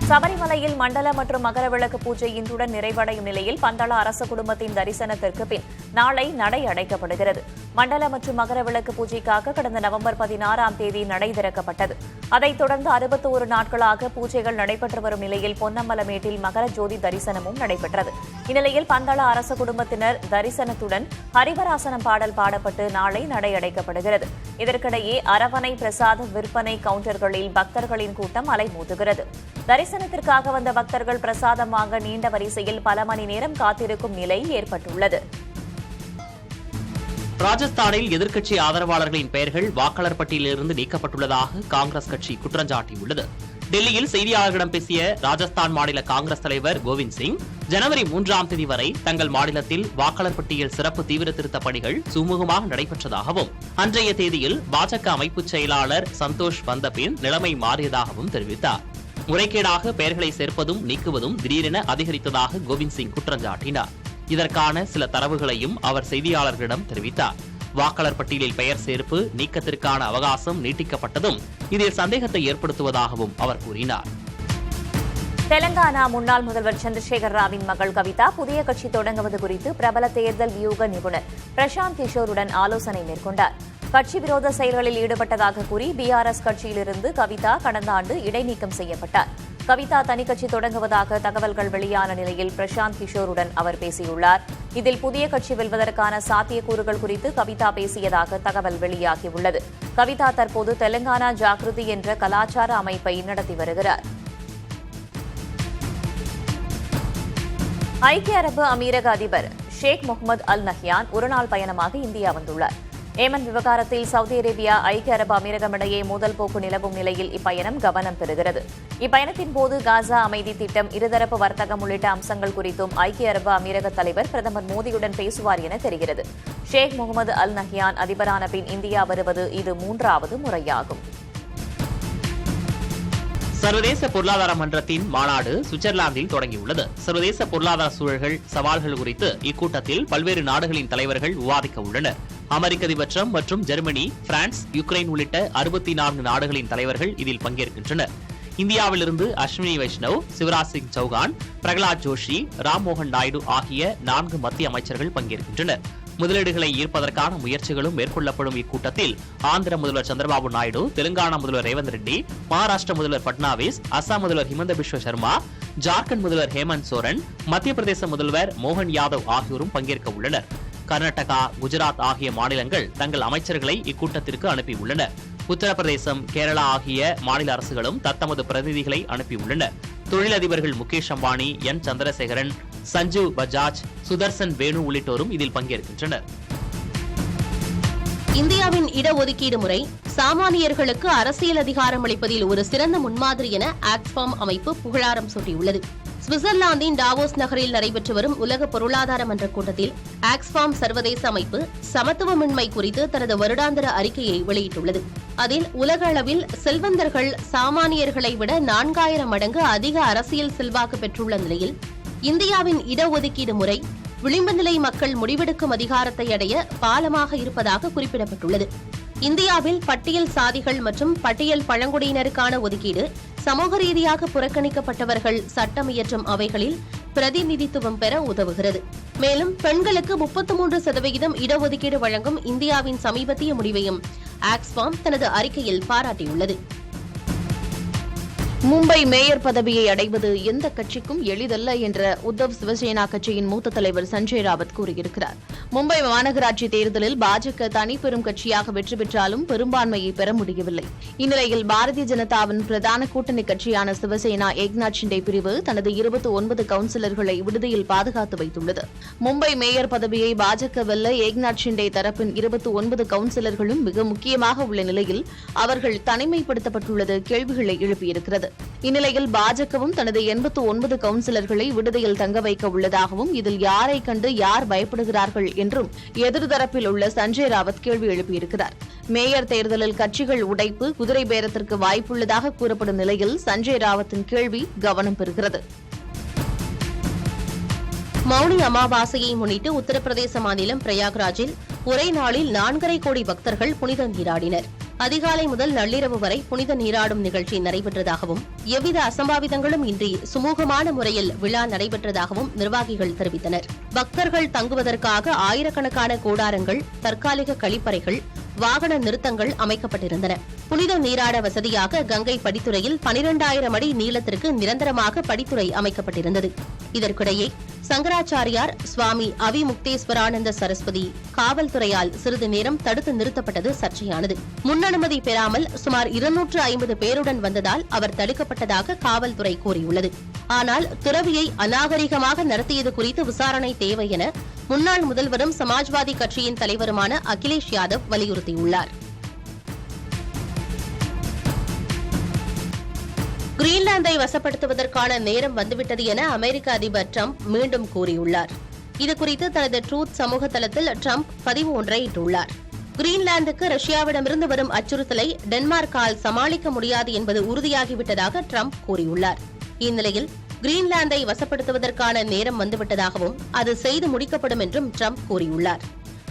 சபரிமலையில் மண்டல மற்றும் மகர விளக்கு பூஜை இன்றுடன் நிறைவடையும் நிலையில் பந்தள அரச குடும்பத்தின் தரிசனத்திற்கு பின் நாளை நடை அடைக்கப்படுகிறது. மண்டல மற்றும் மகர விளக்கு பூஜைக்காக கடந்த நவம்பர் 16ஆம் தேதி நடை திறக்கப்பட்டது. அதைத் தொடர்ந்து 61 நாட்களாக பூஜைகள் நடைபெற்று வரும் நிலையில் பொன்னம்பலமேட்டில் மகர ஜோதி தரிசனமும் நடைபெற்றது. இந்நிலையில் பந்தள அரச குடும்பத்தினர் தரிசனத்துடன் ஹரிவராசனம் பாடல் பாடப்பட்டு நாளை நடை அடைக்கப்படுகிறது. இதற்கிடையே அரவணை பிரசாத விற்பனை கவுண்டர்களில் பக்தர்களின் கூட்டம் அலைமோதுகிறது. தரிசனத்திற்காக வந்த பக்தர்கள் பிரசாதம் வாங்க நீண்ட வரிசையில் பல மணி நேரம் காத்திருக்கும் நிலை ஏற்பட்டுள்ளது. ராஜஸ்தானில் எதிர்க்கட்சி ஆதரவாளர்களின் பெயர்கள் வாக்காளர் பட்டியலிலிருந்து நீக்கப்பட்டுள்ளதாக காங்கிரஸ் கட்சி குற்றஞ்சாட்டியுள்ளது. டெல்லியில் செய்தியாளர்களிடம் பேசிய ராஜஸ்தான் மாநில காங்கிரஸ் தலைவர் கோவிந்த் சிங், ஜனவரி 3ஆம் தேதி வரை தங்கள் மாநிலத்தில் வாக்காளர் பட்டியல் சிறப்பு தீவிர திருத்த பணிகள் சுமூகமாக நடைபெற்றதாகவும், அன்றைய தேதியில் பாஜக அமைப்பு செயலாளர் சந்தோஷ் வந்த பின் நிலைமை மாறியதாகவும் தெரிவித்தார். முறைகேடாக பெயர்களை சேர்ப்பதும் நீக்குவதும் திடீரென அதிகரித்ததாக கோவிந்த் சிங் குற்றஞ்சாட்டினார். இதற்கான சில தரவுகளையும் அவர் செய்தியாளர்களிடம் தெரிவித்தார். வாக்காளர் பட்டியலில் பெயர் சேர்ப்பு நீக்கத்திற்கான அவகாசம் நீட்டிக்கப்பட்டதும் இதில் சந்தேகத்தை ஏற்படுத்துவதாகவும் அவர் கூறினார். தெலங்கானா முன்னாள் முதல்வர் சந்திரசேகர் ராவின் மகள் கவிதா புதிய கட்சி தொடங்குவது குறித்து பிரபல தேர்தல் வியூக நிபுணர் பிரசாந்த் கிஷோருடன் ஆலோசனை மேற்கொண்டார். கட்சி விரோத செயல்களில் ஈடுபட்டதாக கூறி பிஆர்எஸ் கட்சியிலிருந்து கவிதா கடந்த ஆண்டு இடைநீக்கம் செய்யப்பட்டார். கவிதா தனிக்கட்சி தொடங்குவதாக தகவல்கள் வெளியான நிலையில் பிரசாந்த் கிஷோருடன் அவர் பேசியுள்ளார். இதில் புதிய கட்சி வெல்வதற்கான சாத்தியக்கூறுகள் குறித்து கவிதா பேசியதாக தகவல் வெளியாகியுள்ளது. கவிதா தற்போது தெலங்கானா ஜாகிருதி என்ற கலாச்சார அமைப்பை நடத்தி வருகிறார். ஐக்கிய அரபு அமீரக அதிபர் ஷேக் முகமது அல் நஹ்யான் ஒருநாள் பயணமாக இந்தியா வந்துள்ளார். ஏமன் விவகாரத்தில் சவுதி அரேபியா ஐக்கிய அரபு அமீரகம் இடையே மோதல் போக்கு நிலவும் நிலையில் இப்பயணம் கவனம் பெறுகிறது. இப்பயணத்தின் போது காசா அமைதி திட்டம், இருதரப்பு வர்த்தகம் உள்ளிட்ட அம்சங்கள் குறித்தும் ஐக்கிய அரபு அமீரக தலைவர் பிரதமர் மோடியுடன் பேசுவார் என தெரிகிறது. ஷேக் முகமது அல் நஹ்யான் அதிபரான பின் இந்தியா வருவது இது 3வது முறையாகும். சர்வதேச பொருளாதார மன்றத்தின் மாநாடு சுவிட்சர்லாந்தில் தொடங்கியுள்ளது. சர்வதேச பொருளாதார சூழல்கள், சவால்கள் குறித்து இக்கூட்டத்தில் பல்வேறு நாடுகளின் தலைவர்கள் விவாதிக்க உள்ளனர். அமெரிக்க அதிபர் டிரம்ப் மற்றும் ஜெர்மனி, பிரான்ஸ், யுக்ரைன் உள்ளிட்ட 64 நாடுகளின் தலைவர்கள் இதில் பங்கேற்கின்றனர். இந்தியாவிலிருந்து அஸ்வினி வைஷ்ணவ், சிவராஜ் சிங் சௌகான், பிரகலாத் ஜோஷி, ராம்மோகன் நாயுடு ஆகிய 4 மத்திய அமைச்சர்கள் பங்கேற்கின்றனர். முதலீடுகளை ஈர்ப்பதற்கான முயற்சிகளும் மேற்கொள்ளப்படும் இக்கூட்டத்தில் ஆந்திர முதல்வர் சந்திரபாபு நாயுடு, தெலுங்கானா முதல்வர் ரேவந்த் ரெட்டி, மகாராஷ்டிர முதல்வர் பட்னாவிஸ், அசாம் முதல்வர் ஹிமந்த பிஸ்வ சர்மா, ஜார்க்கண்ட் முதல்வர் ஹேமந்த் சோரன், மத்திய பிரதேச முதல்வர் மோகன் யாதவ் ஆகியோரும் பங்கேற்க உள்ளனர். கர்நாடகா, குஜராத் ஆகிய மாநிலங்கள் தங்கள் அமைச்சர்களை இக்கூட்டத்திற்கு அனுப்பியுள்ளனர். உத்தரப்பிரதேசம், கேரளா ஆகிய மாநில அரசுகளும் தத்தமது பிரதிநிதிகளை அனுப்பியுள்ளனர். தொழிலதிபர்கள் முகேஷ் அம்பானி, என் சந்திரசேகரன், சஞ்சீவ் பஜாஜ், சுதர்சன் வேணு உள்ளிட்டோரும் இதில் பங்கேற்கின்றனர். இந்தியாவின் இடஒதுக்கீடு முறை சாமானியர்களுக்கு அரசியல் அதிகாரம் அளிப்பதில் ஒரு சிறந்த முன்மாதிரி என ஆக்ஸ்பாம் அமைப்பு புகழாரம் சூட்டியுள்ளது. சுவிட்சர்லாந்தின் டாவோஸ் நகரில் நடைபெற்று வரும் உலக பொருளாதார மன்ற கூட்டத்தில் ஆக்ஸ்பாம் சர்வதேச அமைப்பு சமத்துவமின்மை குறித்து தனது வருடாந்திர அறிக்கையை வெளியிட்டுள்ளது. அதில் உலக அளவில் செல்வந்தர்கள் சாமானியர்களை விட 4000 மடங்கு அதிக அரசியல் செல்வாக்கு பெற்றுள்ள நிலையில் இந்தியாவின் இடஒதுக்கீடு முறை விளிம்பு நிலை மக்கள் முடிவெடுக்கும் அதிகாரத்தை அடைய பாலமாக இருப்பதாக குறிப்பிடப்பட்டுள்ளது. இந்தியாவில் பட்டியல் சாதிகள் மற்றும் பட்டியல் பழங்குடியினருக்கான ஒதுக்கீடு, சமூக ரீதியாக புறக்கணிக்கப்பட்டவர்கள் சட்டம் இயற்றும் அவைகளில் பிரதிநிதித்துவம் பெற உதவுகிறது. மேலும் பெண்களுக்கு 33% இடஒதுக்கீடு வழங்கும் இந்தியாவின் சமீபத்திய முடிவையும் ஆக்ஸ்பாம் தனது அறிக்கையில் பாராட்டியுள்ளது. மும்பை மேயர் பதவியை அடைவது எந்த கட்சிக்கும் எளிதல்ல என்ற உத்தவ் சிவசேனா கட்சியின் மூத்த தலைவர் சஞ்சய் ராவத் கூறியிருக்கிறார். மும்பை மாநகராட்சி தேர்தலில் பாஜக தனிப்பெரும் கட்சியாக வெற்றி பெற்றாலும் பெரும்பான்மையை பெற முடியவில்லை. இந்நிலையில் பாரதிய ஜனதாவின் பிரதான கூட்டணி கட்சியான சிவசேனா ஏக்நாத் ஷிண்டே பிரிவு தனது 29 கவுன்சிலர்களை விடுதியில் பாதுகாத்து வைத்துள்ளது. மும்பை மேயர் பதவியை பாஜக வெல்ல ஏக்நாத் ஷிண்டே தரப்பின் 29 கவுன்சிலர்களும் மிக முக்கியமாக உள்ள நிலையில் அவர்கள் தனிமைப்படுத்தப்பட்டுள்ளது கேள்விகளை எழுப்பியிருக்கிறது. இந்நிலையில் பாஜகவும் தனது 89 கவுன்சிலர்களை விடுதியில் தங்க வைக்க உள்ளதாகவும், இதில் யாரை கண்டு யார் பயப்படுகிறார்கள் என்றும் எதிர்தரப்பில் உள்ள சஞ்சய் ராவத் கேள்வி எழுப்பியிருக்கிறார். மேயர் தேர்தலில் கட்சிகள் உடைப்பு, குதிரை பேரத்திற்கு வாய்ப்புள்ளதாக கூறப்படும் நிலையில் சஞ்சய் ராவத்தின் கேள்வி கவனம் பெறுகிறது. மௌனி அமாவாசையை முன்னிட்டு உத்தரப்பிரதேச மாநிலம் பிரயாக்ராஜில் ஒரே நாளில் 4.5 கோடி பக்தர்கள் புனித நீராடினர். அதிகாலை முதல் நள்ளிரவு வரை புனித நீராடும் நிகழ்ச்சி நடைபெற்றதாகவும் எவ்வித அசம்பாவிதங்களும் இன்றி சுமூகமான முறையில் விழா நடைபெற்றதாகவும் நிர்வாகிகள் தெரிவித்தனர். பக்தர்கள் தங்குவதற்காக ஆயிரக்கணக்கான கூடாரங்கள், தற்காலிக கழிப்பறைகள், வாகன நிறுத்தங்கள் அமைக்கப்பட்டிருந்தன. புனித நீராட வசதியாக கங்கை படித்துறையில் 12,000 அடி நீளத்திற்கு நிரந்தரமாக படித்துறை அமைக்கப்பட்டிருந்தது. இதற்கிடையே சங்கராச்சாரியார் சுவாமி அவிமுக்தேஸ்வரானந்த சரஸ்வதி காவல்துறையால் சிறிது நேரம் தடுத்து நிறுத்தப்பட்டது சர்ச்சையானது. முன்னனுமதி பெறாமல் சுமார் 250 பேருடன் வந்ததால் அவர் தடுக்கப்பட்டதாக காவல்துறை கூறியுள்ளது. ஆனால் துறவியை அநாகரிகமாக நடத்தியது குறித்து விசாரணை தேவை என முன்னாள் முதல்வரும் சமாஜ்வாதி கட்சியின் தலைவருமான அகிலேஷ் யாதவ் வலியுறுத்தியுள்ளார். கிரீன்லாந்தை வசப்படுத்துவதற்கான நேரம் வந்துவிட்டது என அமெரிக்க அதிபர் டிரம்ப் மீண்டும் கூறியுள்ளார். இதுகுறித்து தனது ட்ரூத் சமூக தளத்தில் டிரம்ப் பதிவு ஒன்றை இட்டுள்ளார். கிரீன்லாந்துக்கு ரஷ்யாவிடமிருந்து வரும் அச்சுறுத்தலை டென்மார்க்கால் சமாளிக்க முடியாது என்பது உறுதியாகிவிட்டதாக டிரம்ப் கூறியுள்ளார். இந்நிலையில் கிரீன்லாந்தை வசப்படுத்துவதற்கான நேரம் வந்துவிட்டதாகவும் அது செய்து முடிக்கப்படும் என்றும் டிரம்ப் கூறியுள்ளார்.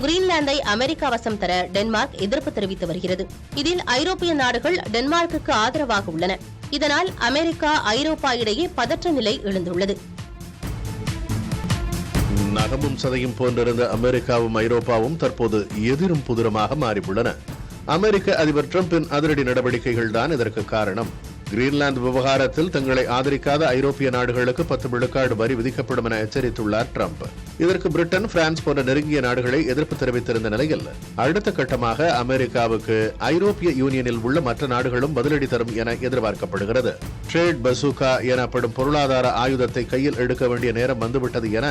கிரீன்லாந்தை அமெரிக்கா வசம் தர டென்மார்க் எதிர்ப்பு தெரிவித்து வருகிறது. இதில் ஐரோப்பிய நாடுகள் டென்மார்க்குக்கு ஆதரவாக உள்ளன. இதனால் அமெரிக்கா, ஐரோப்பா இடையே பதற்ற நிலை எழுந்துள்ளது. நகமும் சதையும் போன்றிருந்த அமெரிக்காவும் ஐரோப்பாவும் தற்போது எதிரும் புதிருமாக மாறியுள்ளன. அமெரிக்க அதிபர் டிரம்பின் அதிரடி நடவடிக்கைகள் தான் இதற்கு காரணம். கிரீன்லாந்து விவகாரத்தில் தங்களை ஆதரிக்காத ஐரோப்பிய நாடுகளுக்கு 10 விழுக்காடு வரி விதிக்கப்படும் என எச்சரித்துள்ளார் டிரம்ப். இதற்கு பிரிட்டன், பிரான்ஸ் போன்ற நெருங்கிய நாடுகளை எதிர்ப்பு தெரிவித்திருந்த நிலையில் அடுத்த கட்டமாக அமெரிக்காவுக்கு ஐரோப்பிய யூனியனில் உள்ள மற்ற நாடுகளும் பதிலடி தரும் என எதிர்பார்க்கப்படுகிறது. ட்ரேட் பசூகா எனப்படும் பொருளாதார ஆயுதத்தை கையில் எடுக்க வேண்டிய நேரம் வந்துவிட்டது என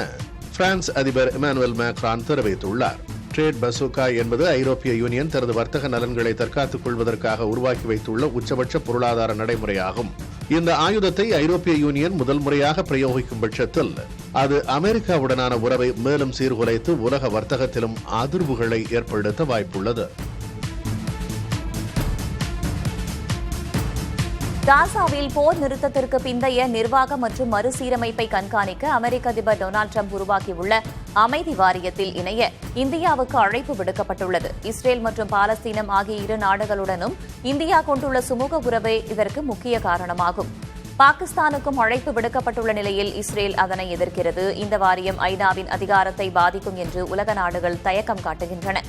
பிரான்ஸ் அதிபர் இமானுவேல் மேக்ரான் தெரிவித்துள்ளார். ட்ரேட் பசூகா என்பது ஐரோப்பிய யூனியன் தனது வர்த்தக நலன்களை தற்காத்துக் கொள்வதற்காக உருவாக்கி வைத்துள்ள உச்சபட்ச பொருளாதார நடைமுறையாகும். இந்த ஆயுதத்தை ஐரோப்பிய யூனியன் முதல் முறையாக பிரயோகிக்கும் பட்சத்தில் அது அமெரிக்காவுடனான உறவை மேலும் சீர்குலைத்து உலக வர்த்தகத்திலும் அதிர்வுகளை ஏற்படுத்த வாய்ப்புள்ளது. காசாவில் போர் நிறுத்தத்திற்கு பிந்தைய நிர்வாக மற்றும் மறுசீரமைப்பை கண்காணிக்க அமெரிக்க அதிபர் டொனால்டு டிரம்ப் உருவாக்கியுள்ள அமைதி வாரியத்தில் இணைய இந்தியாவுக்கு அழைப்பு விடுக்கப்பட்டுள்ளது. இஸ்ரேல் மற்றும் பாலஸ்தீனம் ஆகிய இரு நாடுகளுடனும் இந்தியா கொண்டுள்ள சுமூக உறவே இதற்கு முக்கிய காரணமாகும். பாகிஸ்தானுக்கும் அழைப்பு விடுக்கப்பட்டுள்ள நிலையில் இஸ்ரேல் அதனை எதிர்க்கிறது. இந்த வாரியம் ஐநாவின் அதிகாரத்தை பாதிக்கும் என்று உலக நாடுகள் தயக்கம் காட்டுகின்றன.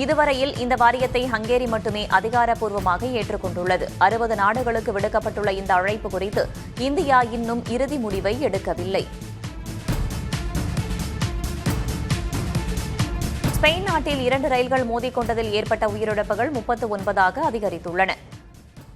இதுவரையில் இந்த வாரியத்தை ஹங்கேரி மட்டுமே அதிகாரப்பூர்வமாக ஏற்றுக்கொண்டுள்ளது. 60 நாடுகளுக்கு விடுக்கப்பட்டுள்ள இந்த அழைப்பு குறித்து இந்தியா இன்னும் இறுதி முடிவை எடுக்கவில்லை. ஸ்பெயின் நாட்டில் 2 ரயில்கள் மோதிக்கொண்டதில் ஏற்பட்ட உயிரிழப்புகள் 39ஆக அதிகரித்துள்ளன.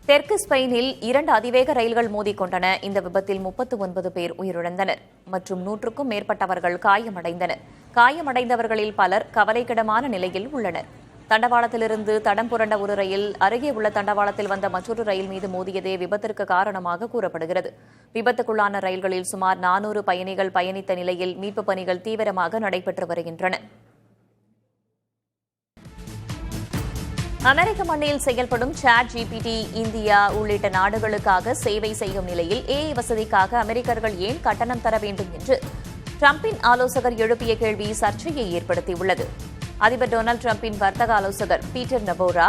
தெற்கு ஸ்பெயினில் 2 அதிவேக ரயில்கள் மோதிக்கொண்டன. இந்த விபத்தில் 39 பேர் உயிரிழந்தனர் மற்றும் 100க்கும் மேற்பட்டவர்கள் காயமடைந்தனர். காயமடைந்தவர்களில் பலர் கவலைக்கிடமான நிலையில் உள்ளனர். தண்டவாளத்திலிருந்து தடம் புரண்ட ஒரு ரயில் அருகே உள்ள தண்டவாளத்தில் வந்த மற்றொரு ரயில் மீது மோதியதே விபத்திற்கு காரணமாக கூறப்படுகிறது. விபத்துக்குள்ளான ரயில்களில் சுமார் 400 பயணிகள் பயணித்த நிலையில் மீட்புப் பணிகள் தீவிரமாக நடைபெற்று வருகின்றன. அமெரிக்க மண்ணில் செயல்படும் சாட் ஜிபிடி இந்தியா உள்ளிட்ட நாடுகளுக்காக சேவை செய்யும் நிலையில் ஏஐ வசதிக்காக அமெரிக்கர்கள் ஏன் கட்டணம் தர வேண்டும் என்று டிரம்பின் ஆலோசகர் எழுப்பிய கேள்வி சர்ச்சையை ஏற்படுத்தியுள்ளது. அதிபர் டொனால்டு டிரம்பின் வர்த்தக ஆலோசகர் பீட்டர் நபோரா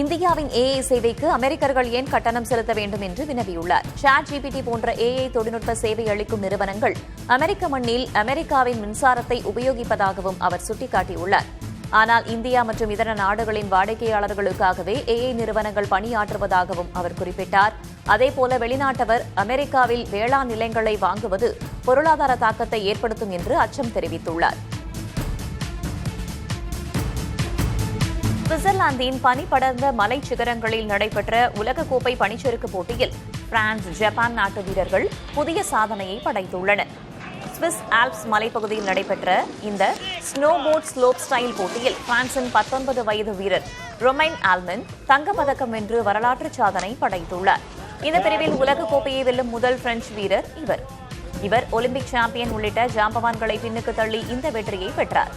இந்தியாவின் ஏஐ சேவைக்கு அமெரிக்கர்கள் ஏன் கட்டணம் செலுத்த வேண்டும் என்று வினவியுள்ளார். சாட் ஜிபிடி போன்ற ஏஐ தொழில்நுட்ப சேவை அளிக்கும் நிறுவனங்கள் அமெரிக்க மண்ணில் அமெரிக்காவின் மின்சாரத்தை உபயோகிப்பதாகவும் அவர் சுட்டிக்காட்டியுள்ளார். ஆனால் இந்தியா மற்றும் இதர நாடுகளின் வாடிக்கையாளர்களுக்காகவே ஏஐ நிறுவனங்கள் பணியாற்றுவதாகவும் அவர் குறிப்பிட்டார். அதேபோல வெளிநாட்டவர் அமெரிக்காவில் வேளாண் நிலங்களை வாங்குவது பொருளாதார தாக்கத்தை ஏற்படுத்தும் என்று அச்சம் தெரிவித்துள்ளார். சுவிட்சர்லாந்தின் பனி படர்ந்த மலை சிகரங்களில் நடைபெற்ற உலகக்கோப்பை பனிச்சறுக்கு போட்டியில் பிரான்ஸ், ஜப்பான் நாட்டு வீரர்கள் புதிய சாதனையை படைத்துள்ளனர். சுவிஸ் ஆல்ப்ஸ் மலைப்பகுதியில் நடைபெற்ற இந்த ஸ்னோபோர்ட் ஸ்லோப் ஸ்டைல் போட்டியில் பிரான்சின் 19 வயது வீரர் ரொமைன் ஆல்மன் தங்கப்பதக்கம் வென்று வரலாற்று சாதனை படைத்துள்ளார். இந்த பிரிவில் உலகக்கோப்பையை வெல்லும் முதல் பிரெஞ்சு வீரர் இவர் ஒலிம்பிக் சாம்பியன் உள்ளிட்ட ஜாம்பவான்களை பின்னுக்கு தள்ளி இந்த வெற்றியை பெற்றார்.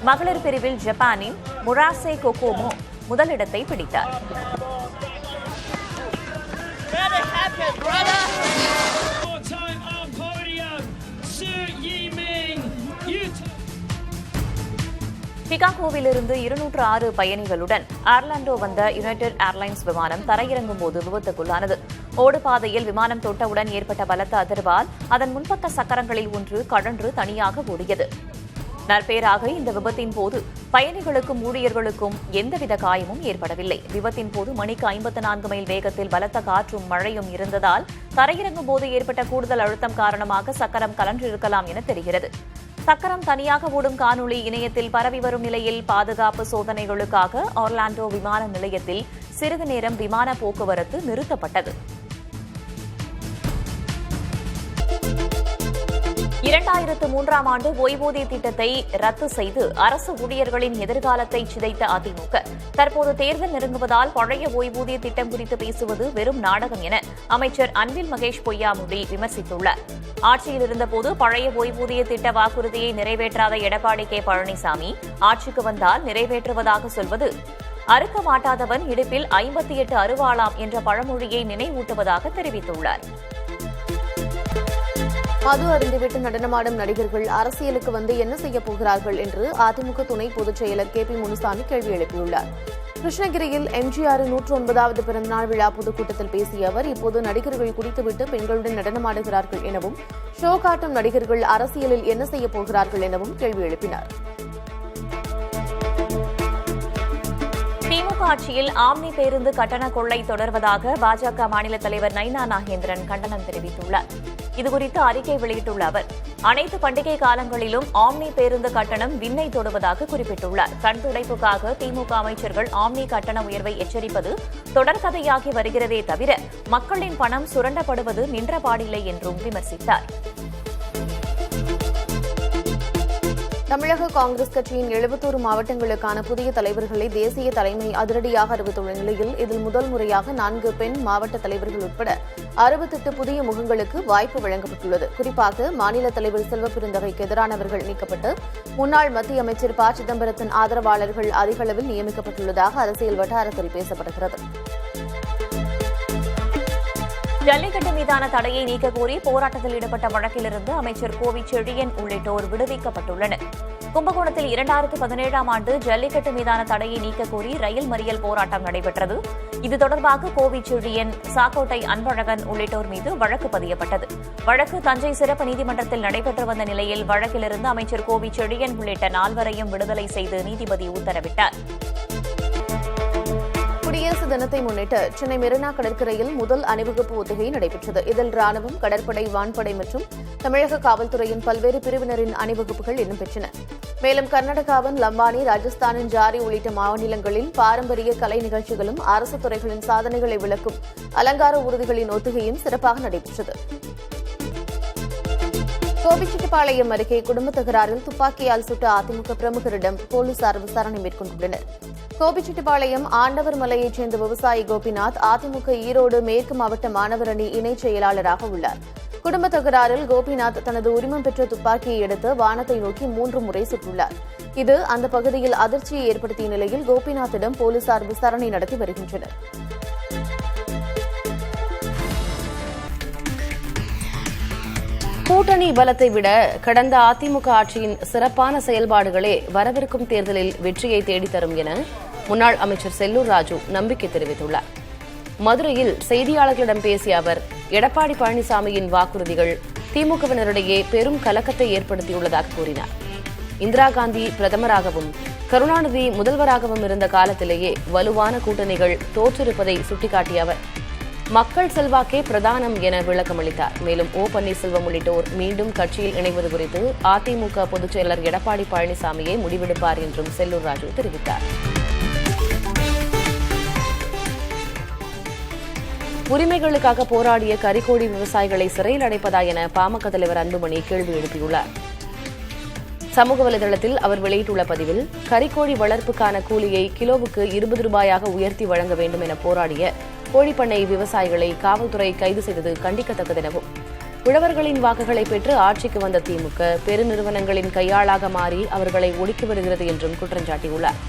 மகளிர் பிரிவில் ஜப்பானின் முராசே கொகோமோ முதலிடத்தை பிடித்தார். சிகாகோவிலிருந்து 206 பயணிகளுடன் ஆர்லாண்டோ வந்த யுனைடெட் ஏர்லைன்ஸ் விமானம் தரையிறங்கும் போது விபத்துக்குள்ளானது. ஓடுபாதையில் விமானம் தொட்டவுடன் ஏற்பட்ட பலத்த அதிர்வால் அதன் முன்பக்க சக்கரங்களில் ஒன்று கழன்று தனியாக ஓடியது. நற்பேறாக இந்த விபத்தின் போது பயணிகளுக்கும் ஊழியர்களுக்கும் எந்தவித காயமும் ஏற்படவில்லை. விபத்தின் போது மணிக்கு 54 மைல் வேகத்தில் பலத்த காற்றும் மழையும் இருந்ததால் தரையிறங்கும் போது ஏற்பட்ட கூடுதல் அழுத்தம் காரணமாக சக்கரம் கலன்றிருக்கலாம் என தெரிகிறது. சக்கரம் தனியாக ஓடும் காணொளி இணையத்தில் பரவி வரும் நிலையில் பாதுகாப்பு சோதனைகளுக்காக ஆர்லாண்டோ விமான நிலையத்தில் சிறிது நேரம் விமான போக்குவரத்து நிறுத்தப்பட்டது. 2003ஆம் ஆண்டு ஓய்வூதிய திட்டத்தை ரத்து செய்து அரசு ஊழியர்களின் எதிர்காலத்தை சிதைத்த அதிமுக தற்போது தேர்தல் நெருங்குவதால் பழைய ஓய்வூதிய திட்டம் குறித்து பேசுவது வெறும் நாடகம் என அமைச்சர் அன்பில் மகேஷ் பொய்யாமொழி விமர்சித்துள்ளார். ஆட்சியில் இருந்தபோது பழைய ஓய்வூதிய திட்ட வாக்குறுதியை நிறைவேற்றாத எடப்பாடி கே பழனிசாமி ஆட்சிக்கு வந்தால் நிறைவேற்றுவதாக சொல்வது அறுக்க மாட்டாதவன் இடுப்பில் 58 அருவாளாம் என்ற பழமொழியை நினைவூட்டுவதாக தெரிவித்துள்ளார். மது அருந்திவிட்டு நடனமாடும் நடிகர்கள் அரசியலுக்கு வந்து என்ன செய்யப் போகிறார்கள் என்று அதிமுக துணை பொதுச் செயலர் கே பி முனுசாமி கேள்வி எழுப்பியுள்ளார். கிருஷ்ணகிரியில் எம்ஜிஆரின் 109வது பிறந்தநாள் விழா பொதுக்கூட்டத்தில் பேசிய அவர், இப்போது நடிகர்கள் குடித்துவிட்டு பெண்களுடன் நடனமாடுகிறார்கள் எனவும், ஷோ காட்டும் நடிகர்கள் அரசியலில் என்ன செய்யப் போகிறார்கள் எனவும் கேள்வி எழுப்பினார். திமுக ஆட்சியில் ஆம்னி பேருந்து கட்டண கொள்ளை தொடர்வதாக பாஜக மாநில தலைவர் நைனா நாகேந்திரன் கண்டனம் தெரிவித்துள்ளார். இதுகுறித்து அறிக்கை வெளியிட்டுள்ள அவர், அனைத்து பண்டிகை காலங்களிலும் ஆம்னி பேருந்து கட்டணம் விண்ணை தொடுவதாக குறிப்பிட்டுள்ளார். கண் துடைப்புக்காக திமுக அமைச்சர்கள் ஆம்னி கட்டண உயர்வை எச்சரிப்பது தொடர்கதையாகி வருகிறதே தவிர மக்களின் பணம் சுரண்டப்படுவது நின்றபாடில்லை என்றும் விமர்சித்தார். தமிழக காங்கிரஸ் கட்சியின் 71 மாவட்டங்களுக்கான புதிய தலைவர்களை தேசிய தலைமை அதிரடியாக அறிவித்துள்ள நிலையில் இதில் முதல் முறையாக 4 பெண் மாவட்ட தலைவர்கள் உட்பட 68 புதிய முகங்களுக்கு வாய்ப்பு வழங்கப்பட்டுள்ளது. குறிப்பாக மாநில தலைவர் செல்வ பெருந்தகைக்கு எதிரானவர்கள் நீக்கப்பட்டு முன்னாள் மத்திய அமைச்சர் ப சிதம்பரத்தின் ஆதரவாளர்கள் அதிக அளவில் நியமிக்கப்பட்டுள்ளதாக அரசியல் வட்டாரத்தில் பேசப்படுகிறது. ஜல்லிக்கட்டு மீதான தடையை நீக்க கோரி போராட்டத்தில் ஈடுபட்ட வழக்கிலிருந்து அமைச்சர் கோவி செழியன் உள்ளிட்டோர் விடுவிக்கப்பட்டுள்ளனர். கும்பகோணத்தில் 2017ஆம் ஆண்டு ஜல்லிக்கட்டு மீதான தடையை நீக்க கோரி ரயில் மறியல் போராட்டம் நடைபெற்றது. இது தொடர்பாக கோவி செழியன், சாக்கோட்டை அன்பழகன் உள்ளிட்டோர் மீது வழக்கு பதியப்பட்டது. வழக்கு தஞ்சை சிறப்பு நீதிமன்றத்தில் நடைபெற்று வந்த நிலையில் வழக்கிலிருந்து அமைச்சர் கோவி செழியன் உள்ளிட்ட 4வரையும் விடுதலை செய்து நீதிபதி உத்தரவிட்டார். குடியரசு தினத்தை முன்னிட்டு சென்னை மெரினா கடற்கரையில் முதல் அணிவகுப்பு ஒத்திகை நடைபெற்றது. இதில் ராணுவம், கடற்படை, வான்படை மற்றும் தமிழக காவல்துறையின் பல்வேறு பிரிவினரின் அணிவகுப்புகள் இடம்பெற்றன. மேலும் கர்நாடகாவின் லம்பானி, ராஜஸ்தானின் ஜாரி உள்ளிட்ட மாநிலங்களில் பாரம்பரிய கலை நிகழ்ச்சிகளும் அரசு துறைகளின் சாதனைகளை விளக்கும் அலங்கார ஊர்திகளின் ஒத்திகையும் சிறப்பாக நடைபெற்றது. கோபிச்செட்டிப்பாளையம் அருகே குடும்ப தகராறில் துப்பாக்கியால் சுட்ட அதிமுக பிரமுகரிடம் போலீசார் விசாரணை மேற்கொண்டுள்ளனர். கோபிச்செட்டிப்பாளையம் ஆண்டவர் மலையைச் சேர்ந்த விவசாயி கோபிநாத் அதிமுக ஈரோடு மேற்கு மாவட்ட மாணவர் அணி இணைச் செயலாளராக உள்ளார். குடும்ப தகராறில் கோபிநாத் தனது உரிமம் பெற்ற துப்பாக்கியை எடுத்து வானத்தை நோக்கி 3 முறை சுட்டுள்ளார். இது அந்த பகுதியில் அதிர்ச்சியை ஏற்படுத்திய நிலையில் கோபிநாத்திடம் போலீசார் விசாரணை நடத்தி வருகின்றனர். கூட்டணி பலத்தை விட கடந்த அதிமுக ஆட்சியின் சிறப்பான செயல்பாடுகளே வரவிருக்கும் தேர்தலில் வெற்றியை தேடித்தரும் என முன்னாள் அமைச்சர் செல்லூர் ராஜு நம்பிக்கை தெரிவித்துள்ளார். மதுரையில் செய்தியாளர்களிடம் பேசிய அவர், எடப்பாடி பழனிசாமியின் வாக்குறுதிகள் திமுகவினரிடையே பெரும் கலக்கத்தை ஏற்படுத்தியுள்ளதாக கூறினார். இந்திரா காந்தி பிரதமராகவும் கருணாநிதி முதல்வராகவும் இருந்த காலத்திலேயே வலுவான கூட்டணிகள் தோற்றிருப்பதை சுட்டிக்காட்டிய அவர், மக்கள் செல்வாக்கே பிரதானம் என விளக்கமளித்தார். மேலும் ஓ பன்னீர்செல்வம் உள்ளிட்டோர் மீண்டும் கட்சியில் இணைவது குறித்து அதிமுக பொதுச் செயலர் எடப்பாடி பழனிசாமியே முடிவெடுப்பார் என்றும் செல்லூர் ராஜு தெரிவித்தார். உரிமைகளுக்காக போராடிய கரிக்கோடி விவசாயிகளை சிறையில் அடைப்பதா என பாமக தலைவர் அன்புமணி கேள்வி எழுப்பியுள்ளார். சமூக வலைதளத்தில் அவர் வெளியிட்டுள்ள பதிவில், கரிக்கோழி வளர்ப்புக்கான கூலியை கிலோவுக்கு 20 ரூபாயாக உயர்த்தி வழங்க வேண்டும் என போராடிய கோழிப்பண்ணை விவசாயிகளை காவல்துறை கைது செய்தது கண்டிக்கத்தக்கது எனவும், உழவர்களின் வாக்குகளை பெற்று ஆட்சிக்கு வந்த திமுக பெருநிறுவனங்களின் கையாளாக மாறி அவர்களை ஒடுக்கி வருகிறது என்றும் குற்றம் சாட்டியுள்ளார்.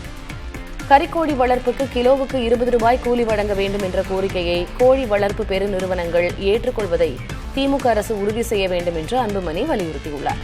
கரிக்கோழி வளர்ப்புக்கு கிலோவுக்கு 20 ரூபாய் கூலி வழங்க வேண்டும் என்ற கோரிக்கையை கோழி வளர்ப்பு பெருநிறுவனங்கள் ஏற்றுக்கொள்வதை திமுக அரசு உறுதி செய்ய வேண்டும் என்று அன்புமணி வலியுறுத்தியுள்ளார்.